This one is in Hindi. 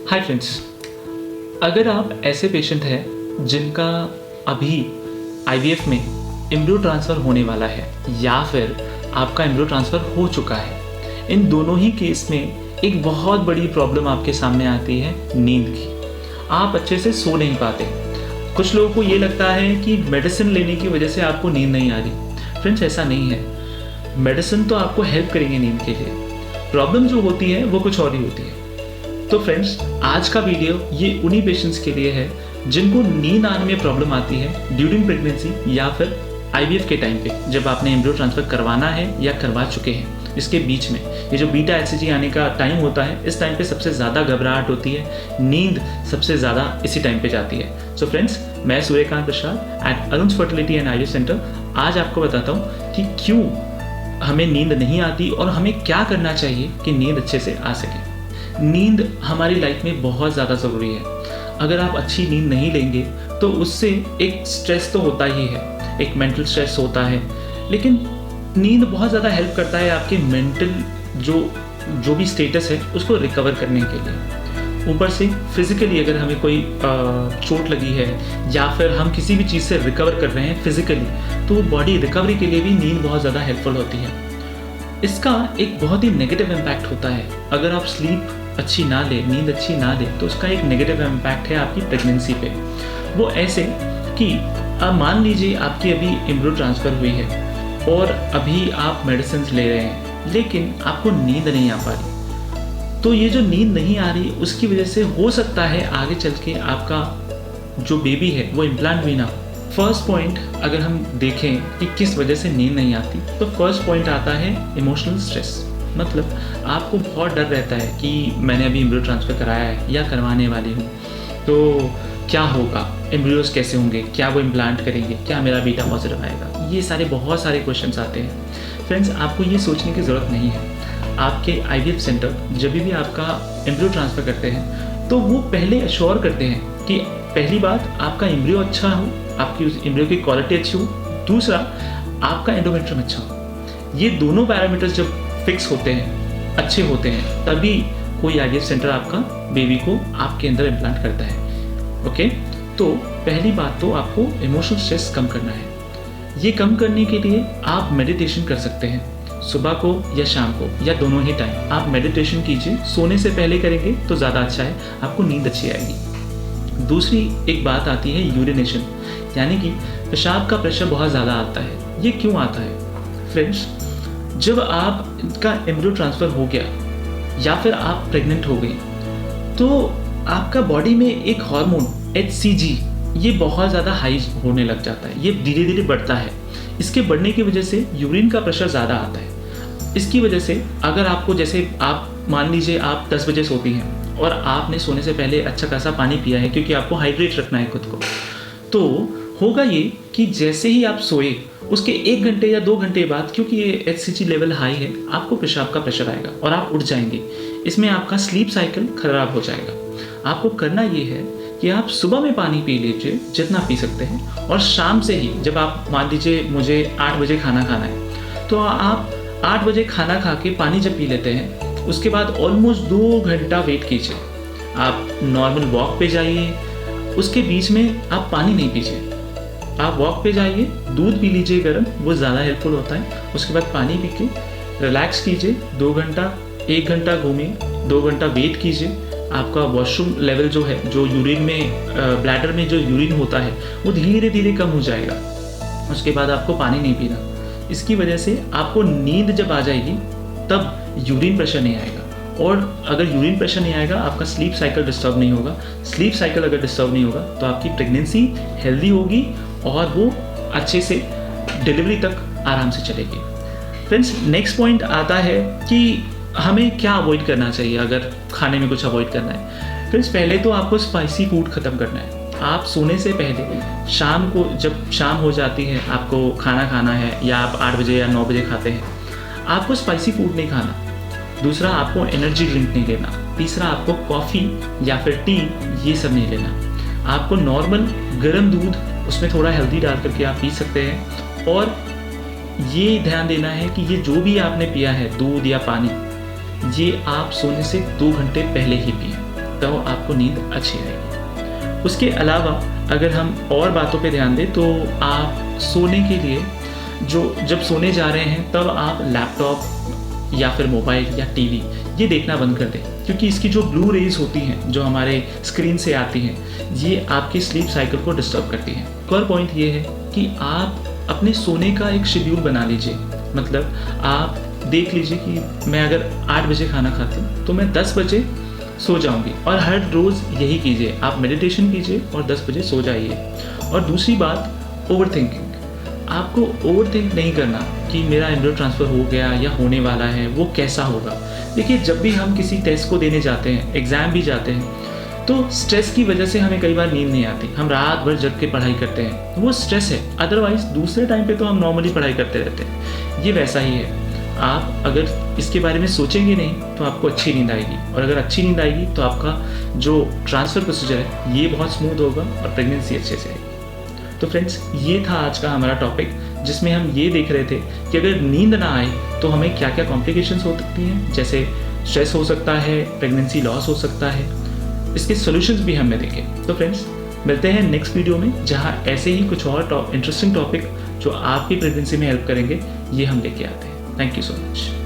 हाय फ्रेंड्स, अगर आप ऐसे पेशेंट हैं जिनका अभी आईवीएफ में एम्ब्रियो ट्रांसफ़र होने वाला है या फिर आपका एम्ब्रियो ट्रांसफ़र हो चुका है, इन दोनों ही केस में एक बहुत बड़ी प्रॉब्लम आपके सामने आती है नींद की। आप अच्छे से सो नहीं पाते। कुछ लोगों को ये लगता है कि मेडिसिन लेने की वजह से आपको नींद नहीं आ रही। फ्रेंड्स, ऐसा नहीं है। मेडिसिन तो आपको हेल्प करेंगे नींद के लिए, प्रॉब्लम जो होती है वो कुछ और ही होती है। तो फ्रेंड्स, आज का वीडियो ये उन्हीं पेशेंट्स के लिए है जिनको नींद आने में प्रॉब्लम आती है ड्यूरिंग प्रेगनेंसी या फिर आईवीएफ के टाइम पे, जब आपने एम्ब्रियो ट्रांसफ़र करवाना है या करवा चुके हैं। इसके बीच में ये जो बीटा एचसीजी आने का टाइम होता है, इस टाइम पे सबसे ज़्यादा घबराहट होती है, नींद सबसे ज़्यादा इसी टाइम पे जाती है। सो फ्रेंड्स, मैं Suryakant Prasad at Arun's fertility and IVF centre आज आपको बताता हूँ कि क्यों हमें नींद नहीं आती और हमें क्या करना चाहिए कि नींद अच्छे से आ सके। नींद हमारी लाइफ में बहुत ज़्यादा ज़रूरी है। अगर आप अच्छी नींद नहीं लेंगे तो उससे एक स्ट्रेस तो होता ही है, एक मेंटल स्ट्रेस होता है, लेकिन नींद बहुत ज़्यादा हेल्प करता है आपके मेंटल जो भी स्टेटस है उसको रिकवर करने के लिए। ऊपर से फिज़िकली अगर हमें कोई चोट लगी है या फिर हम किसी भी चीज़ से रिकवर कर रहे हैं फिज़िकली, तो बॉडी रिकवरी के लिए भी नींद बहुत ज़्यादा हेल्पफुल होती है। इसका एक बहुत ही नेगेटिव इम्पैक्ट होता है। अगर आप स्लीप अच्छी ना ले, नींद अच्छी ना ले, तो उसका एक नेगेटिव इम्पैक्ट है आपकी प्रेगनेंसी पे। वो ऐसे कि अब मान लीजिए आपकी अभी एम्ब्रियो ट्रांसफ़र हुई है और अभी आप मेडिसिन ले रहे हैं, लेकिन आपको नींद नहीं आ पा रही। तो ये जो नींद नहीं आ रही, उसकी वजह से हो सकता है आगे चल के आपका जो बेबी है वो इम्प्लांट भी ना हो। फर्स्ट पॉइंट अगर हम देखें कि किस वजह से नींद नहीं आती, तो फर्स्ट पॉइंट आता है इमोशनल स्ट्रेस। मतलब आपको बहुत डर रहता है कि मैंने अभी एम्ब्रियो ट्रांसफ़र कराया है या करवाने वाली हूँ, तो क्या होगा, एम्ब्रियोज कैसे होंगे, क्या वो इम्प्लांट करेंगे, क्या मेरा बीटा पॉजिटिव आएगा। ये बहुत सारे क्वेश्चंस आते हैं। फ्रेंड्स, आपको ये सोचने की ज़रूरत नहीं है। आपके आईवीएफ सेंटर जब भी आपका एम्ब्रियो ट्रांसफ़र करते हैं तो वो पहले अश्योर करते हैं कि पहली बात आपका एम्ब्रियो अच्छा हो, आपकी उस एम्ब्रियो की क्वालिटी अच्छी हो, दूसरा आपका एंडोमेट्रियम अच्छा हो। ये दोनों पैरामीटर्स जब फिक्स होते हैं, अच्छे होते हैं, तभी कोई आईवीएफ सेंटर आपका बेबी को आपके अंदर इम्प्लांट करता है। ओके, तो पहली बात तो आपको इमोशनल स्ट्रेस कम करना है। ये कम करने के लिए आप मेडिटेशन कर सकते हैं, सुबह को या शाम को या दोनों ही टाइम आप मेडिटेशन कीजिए। सोने से पहले करेंगे तो ज़्यादा अच्छा है, आपको नींद अच्छी आएगी। दूसरी एक बात आती है यूरिनेशन, यानी कि पेशाब का प्रेशर बहुत ज़्यादा आता है। ये क्यों आता है? फ्रेंड्स, जब आपका एम्ब्रियो ट्रांसफ़र हो गया या फिर आप प्रेग्नेंट हो गई, तो आपका बॉडी में एक हार्मोन HCG ये बहुत ज़्यादा हाई होने लग जाता है। ये धीरे धीरे बढ़ता है। इसके बढ़ने की वजह से यूरिन का प्रेशर ज़्यादा आता है। इसकी वजह से अगर आपको, जैसे आप मान लीजिए आप 10 बजे सोती हैं और आपने सोने से पहले अच्छा खासा पानी पिया है क्योंकि आपको हाइड्रेट रखना है खुद को, तो होगा ये कि जैसे ही आप सोए उसके 1 घंटे या 2 घंटे बाद, क्योंकि ये HCG लेवल हाई है, आपको पेशाब का प्रेशर आएगा और आप उठ जाएंगे। इसमें आपका स्लीप साइकिल खराब हो जाएगा। आपको करना ये है कि आप सुबह में पानी पी लीजिए जितना पी सकते हैं, और शाम से ही, जब आप मान लीजिए मुझे 8 बजे खाना खाना है, तो आप 8 बजे खाना खा के पानी जब पी लेते हैं, उसके बाद ऑलमोस्ट 2 घंटा वेट कीजिए। आप नॉर्मल वॉक पे जाइए, उसके बीच में आप पानी नहीं पीजिए। आप वॉक पे जाइए, दूध पी लीजिए गर्म, वो ज़्यादा हेल्पफुल होता है। उसके बाद पानी पी के रिलैक्स कीजिए, 2 घंटा, 1 घंटा घूमिए, 2 घंटा वेट कीजिए। आपका वॉशरूम लेवल जो है, जो यूरिन में ब्लैडर में जो यूरिन होता है, वो धीरे धीरे कम हो जाएगा। उसके बाद आपको पानी नहीं पीना। इसकी वजह से आपको नींद जब आ जाएगी तब यूरिन प्रेशर नहीं आएगा, और अगर यूरिन प्रेशर नहीं आएगा, आपका स्लीप साइकिल डिस्टर्ब नहीं होगा। स्लीप साइकिल अगर डिस्टर्ब नहीं होगा तो आपकी प्रेगनेंसी हेल्दी होगी और वो अच्छे से डिलीवरी तक आराम से चलेगी। फ्रेंड्स, नेक्स्ट पॉइंट आता है कि हमें क्या अवॉइड करना चाहिए अगर खाने में कुछ अवॉइड करना है। फ्रेंड्स, पहले तो आपको स्पाइसी फूड ख़त्म करना है। आप सोने से पहले शाम को, जब शाम हो जाती है, आपको खाना खाना है या आप 8 बजे या 9 बजे खाते हैं, आपको स्पाइसी फूड नहीं खाना। दूसरा, आपको एनर्जी ड्रिंक नहीं लेना। तीसरा, आपको कॉफ़ी या फिर टी ये सब नहीं लेना। आपको नॉर्मल गर्म दूध, उसमें थोड़ा हेल्दी डाल करके आप पी सकते हैं। और ये ध्यान देना है कि ये जो भी आपने पिया है, दूध या पानी, ये आप सोने से 2 घंटे पहले ही पिए, हो आपको नींद अच्छी आएगी। उसके अलावा अगर हम और बातों पे ध्यान दें तो आप सोने के लिए जब सोने जा रहे हैं तब आप लैपटॉप या फिर मोबाइल या टीवी ये देखना बंद कर दें, क्योंकि इसकी जो ब्लू रेज होती हैं जो हमारे स्क्रीन से आती हैं ये आपकी स्लीप साइकिल को डिस्टर्ब करती हैं। एक और पॉइंट ये है कि आप अपने सोने का एक शेड्यूल बना लीजिए। मतलब आप देख लीजिए कि मैं अगर 8 बजे खाना खाती हूँ तो मैं 10 बजे सो जाऊँगी, और हर रोज़ यही कीजिए, आप मेडिटेशन कीजिए और 10 बजे सो जाइए। और दूसरी बात, ओवर थिंकिंग। आपको ओवर थिंक नहीं करना कि मेरा एम्ब्रियो ट्रांसफ़र हो गया या होने वाला है, वो कैसा होगा। देखिए, जब भी हम किसी टेस्ट को देने जाते हैं, एग्ज़ाम भी जाते हैं, तो स्ट्रेस की वजह से हमें कई बार नींद नहीं आती, हम रात भर जग के पढ़ाई करते हैं, वो स्ट्रेस है। अदरवाइज़ दूसरे टाइम पे तो हम नॉर्मली पढ़ाई करते रहते हैं। ये वैसा ही है, आप अगर इसके बारे में सोचेंगे नहीं तो आपको अच्छी नींद आएगी, और अगर अच्छी नींद आएगी तो आपका जो ट्रांसफ़र प्रोसीजर है ये बहुत स्मूथ होगा और प्रेगनेंसी अच्छे से आएगी। तो फ्रेंड्स, ये था आज का हमारा टॉपिक, जिसमें हम ये देख रहे थे कि अगर नींद ना आए तो हमें क्या क्या कॉम्प्लिकेशंस हो सकती हैं, जैसे स्ट्रेस हो सकता है, प्रेगनेंसी लॉस हो सकता है, इसके सॉल्यूशंस भी हमने देखे। तो फ्रेंड्स, मिलते हैं नेक्स्ट वीडियो में, जहां ऐसे ही कुछ और इंटरेस्टिंग टॉपिक जो आपकी प्रेगनेंसी में हेल्प करेंगे ये हम लेके आते हैं। Thank you so much.